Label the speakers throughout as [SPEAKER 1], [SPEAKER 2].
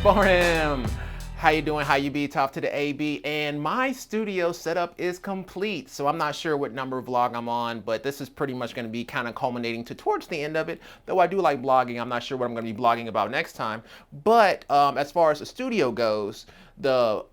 [SPEAKER 1] TheOpenForum. How you doing? How you be? Top to the AB. And my studio setup is complete. So I'm not sure what number of vlog I'm on, but this is pretty much going to be kind of culminating towards the end of it. Though I do like blogging. I'm not sure what I'm going to be blogging about next time. But as far as the studio goes, the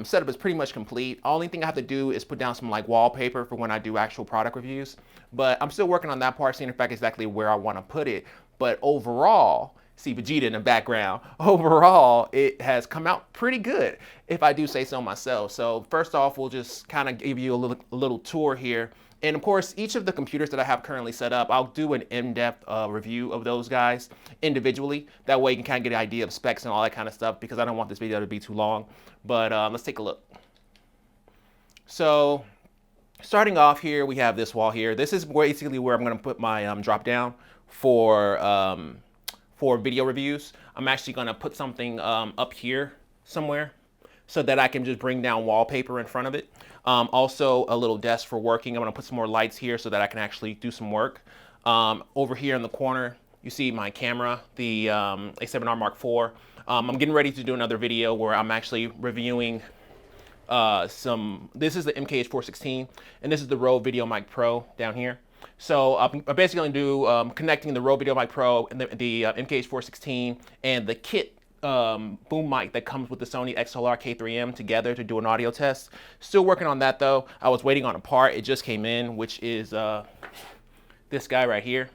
[SPEAKER 1] setup is pretty much complete. Only thing I have to do is put down some like wallpaper for when I do actual product reviews. But I'm still working on that part, seeing in fact exactly where I want to put it. But overall, see Vegeta in the background. Overall, it has come out pretty good, if I do say so myself. So first off, we'll just kind of give you a little tour here. And of course, each of the computers that I have currently set up, I'll do an in-depth review of those guys individually. That way you can kind of get an idea of specs and all that kind of stuff, because I don't want this video to be too long. But let's take a look. So starting off here, we have this wall here. This is basically where I'm going to put my drop down for video reviews. I'm actually going to put something up here somewhere so that I can just bring down wallpaper in front of it. Also a little desk for working. I'm going to put some more lights here so that I can actually do some work. Over here in the corner, you see my camera, the A7R Mark IV. I'm getting ready to do another video where I'm actually reviewing this is the MKH416, and this is the Rode VideoMic Pro down here. So I'm basically going to do connecting the Rode VideoMic Pro and the MKH416 and the kit boom mic that comes with the Sony XLR K3M together to do an audio test. Still working on that though. I was waiting on a part. It just came in, which is this guy right here.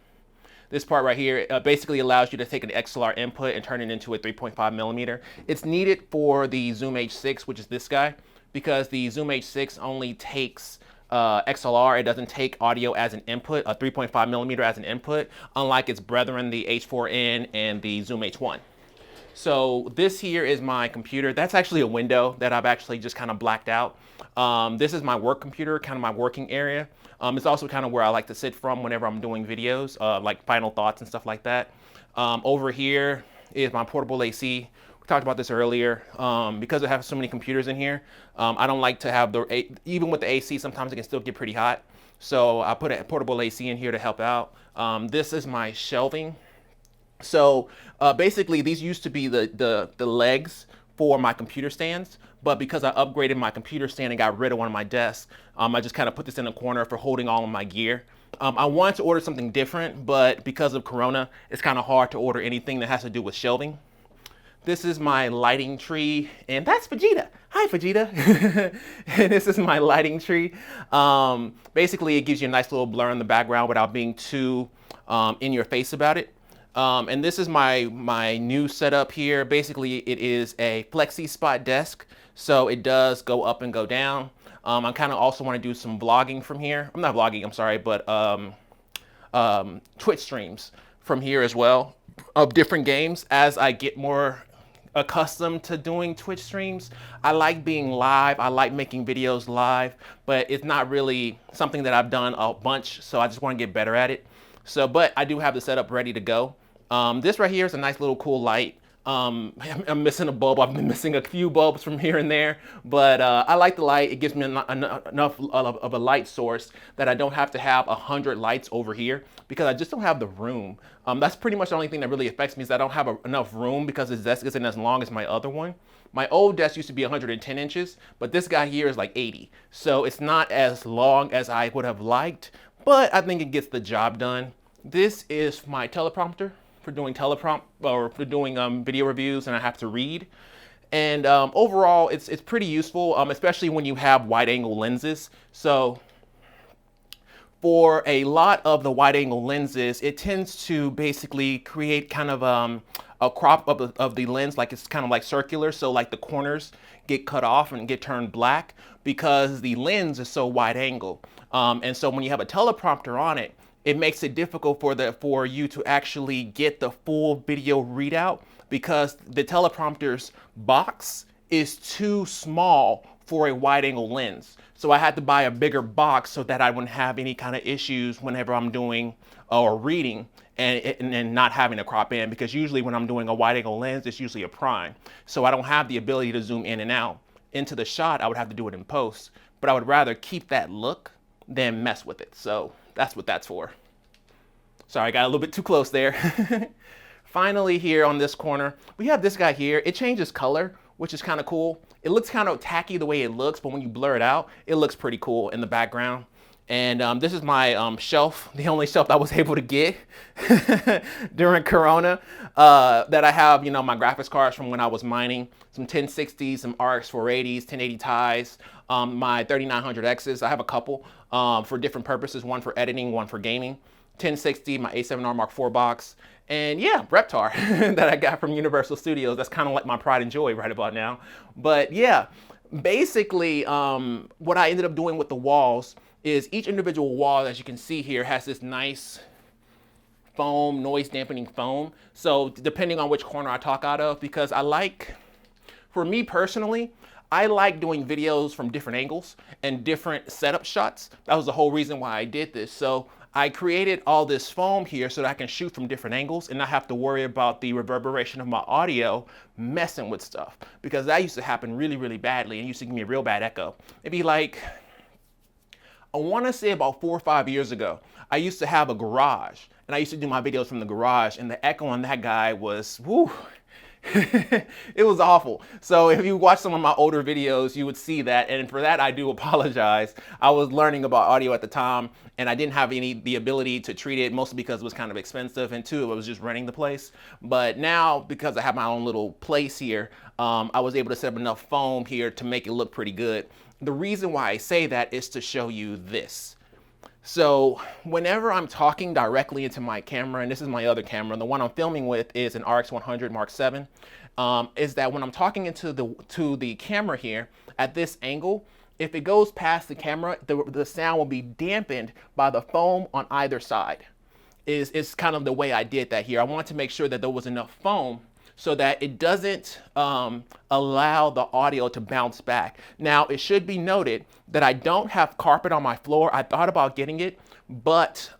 [SPEAKER 1] This part right here basically allows you to take an XLR input and turn it into a 3.5 millimeter. It's needed for the Zoom H6, which is this guy, because the Zoom H6 only takes XLR. It doesn't take audio as an input, a 3.5 millimeter as an input, unlike its brethren, the H4n and the Zoom H1. So this here is my computer. That's actually a window that I've actually just kind of blacked out. This is my work computer, kind of my working area. It's also kind of where I like to sit from whenever I'm doing videos, like final thoughts and stuff like that. Over here is my portable AC. We talked about this earlier. Because I have so many computers in here, I don't like to have even with the AC, sometimes it can still get pretty hot. So I put a portable AC in here to help out. This is my shelving. So basically these used to be the legs for my computer stands, but because I upgraded my computer stand and got rid of one of my desks, I just kind of put this in a corner for holding all of my gear. I wanted to order something different, but because of Corona, it's kind of hard to order anything that has to do with shelving. This is my lighting tree, and that's Vegeta. Hi, Vegeta. And this is my lighting tree. Basically, it gives you a nice little blur in the background without being too in your face about it. And this is my new setup here. Basically, it is a flexi spot desk, so it does go up and go down. I kind of also want to do some vlogging from here. I'm not vlogging, I'm sorry, but Twitch streams from here as well of different games as I get more accustomed to doing Twitch streams. I like being live. I like making videos live, but it's not really something that I've done a bunch, so I just want to get better at it. So, but I do have the setup ready to go. This right here is a nice little cool light. I'm missing a bulb. I've been missing a few bulbs from here and there, but I like the light. It gives me enough of a light source that I don't have to have 100 lights over here because I just don't have the room. That's pretty much the only thing that really affects me is that I don't have enough room because this desk isn't as long as my other one. My old desk used to be 110 inches, but this guy here is like 80. So it's not as long as I would have liked, but I think it gets the job done. This is my teleprompter for doing video reviews, and I have to read. And overall, it's pretty useful, especially when you have wide-angle lenses. So for a lot of the wide-angle lenses, it tends to basically create kind of a crop of the lens, like it's kind of like circular, so like the corners get cut off and get turned black because the lens is so wide-angle. And so when you have a teleprompter on it, it makes it difficult for you to actually get the full video readout because the teleprompter's box is too small for a wide angle lens. So I had to buy a bigger box so that I wouldn't have any kind of issues whenever I'm doing or reading and not having to crop in, because usually when I'm doing a wide angle lens, it's usually a prime. So I don't have the ability to zoom in and out. Into the shot, I would have to do it in post, but I would rather keep that look than mess with it. So that's what that's for. Sorry, I got a little bit too close there. finally here on this corner, we have this guy here. It changes color, which is kind of cool. It looks kind of tacky the way it looks, but when you blur it out, it looks pretty cool in the background. And this is my shelf, the only shelf I was able to get during Corona, that I have, you know, my graphics cards from when I was mining, some 1060s, some RX 480s, 1080 Ti's, my 3900Xs. I have a couple for different purposes, one for editing, one for gaming. 1060, my A7R Mark IV box, and yeah, Reptar that I got from Universal Studios. That's kind of like my pride and joy right about now. But yeah, basically what I ended up doing with the walls is each individual wall, as you can see here, has this nice foam, noise dampening foam. So depending on which corner I talk out of, because I like, for me personally, I like doing videos from different angles and different setup shots. That was the whole reason why I did this. So I created all this foam here so that I can shoot from different angles and not have to worry about the reverberation of my audio messing with stuff. Because that used to happen really, really badly and used to give me a real bad echo. It'd be like, I want to say about 4 or 5 years ago, I used to have a garage and I used to do my videos from the garage, and the echo on that guy was, whoo, it was awful. So if you watch some of my older videos, you would see that, and for that I do apologize. I was learning about audio at the time and I didn't have the ability to treat it, mostly because it was kind of expensive, and two, it was just renting the place. But now, because I have my own little place here, I was able to set up enough foam here to make it look pretty good. The reason why I say that is to show you this. So whenever I'm talking directly into my camera, and this is my other camera, the one I'm filming with is an RX 100 Mark VII, is that when I'm talking into the camera here at this angle, if it goes past the camera, the sound will be dampened by the foam on either side. Is kind of the way I did that here. I wanted to make sure that there was enough foam so that it doesn't allow the audio to bounce back. Now, it should be noted that I don't have carpet on my floor. I thought about getting it, but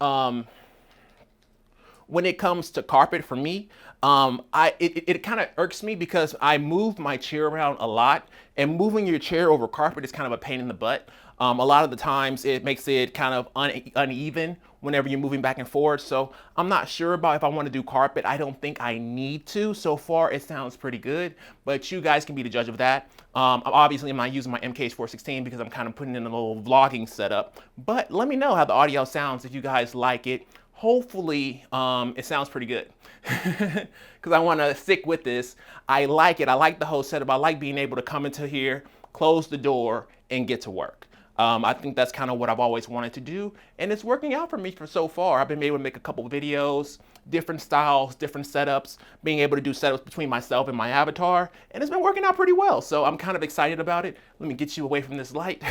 [SPEAKER 1] when it comes to carpet for me, it kind of irks me because I move my chair around a lot, and moving your chair over carpet is kind of a pain in the butt. A lot of the times it makes it kind of uneven whenever you're moving back and forth. So I'm not sure about if I want to do carpet. I don't think I need to. So far it sounds pretty good, but you guys can be the judge of that. Obviously I'm not using my MK416 because I'm kind of putting in a little vlogging setup, but let me know how the audio sounds if you guys like it. Hopefully it sounds pretty good because I want to stick with this. I like it. I like the whole setup. I like being able to come into here, close the door, and get to work. I think that's kind of what I've always wanted to do, and it's working out for me for so far. I've been able to make a couple of videos, different styles, different setups, being able to do setups between myself and my avatar, and it's been working out pretty well. So I'm kind of excited about it. Let me get you away from this light.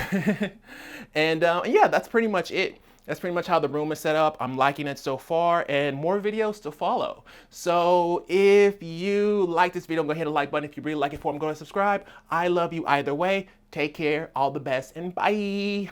[SPEAKER 1] And yeah, that's pretty much it. That's pretty much how the room is set up. I'm liking it so far, and more videos to follow. So if you like this video, go ahead and hit the like button. If you really like it, go ahead and subscribe. I love you either way. Take care, all the best, and bye.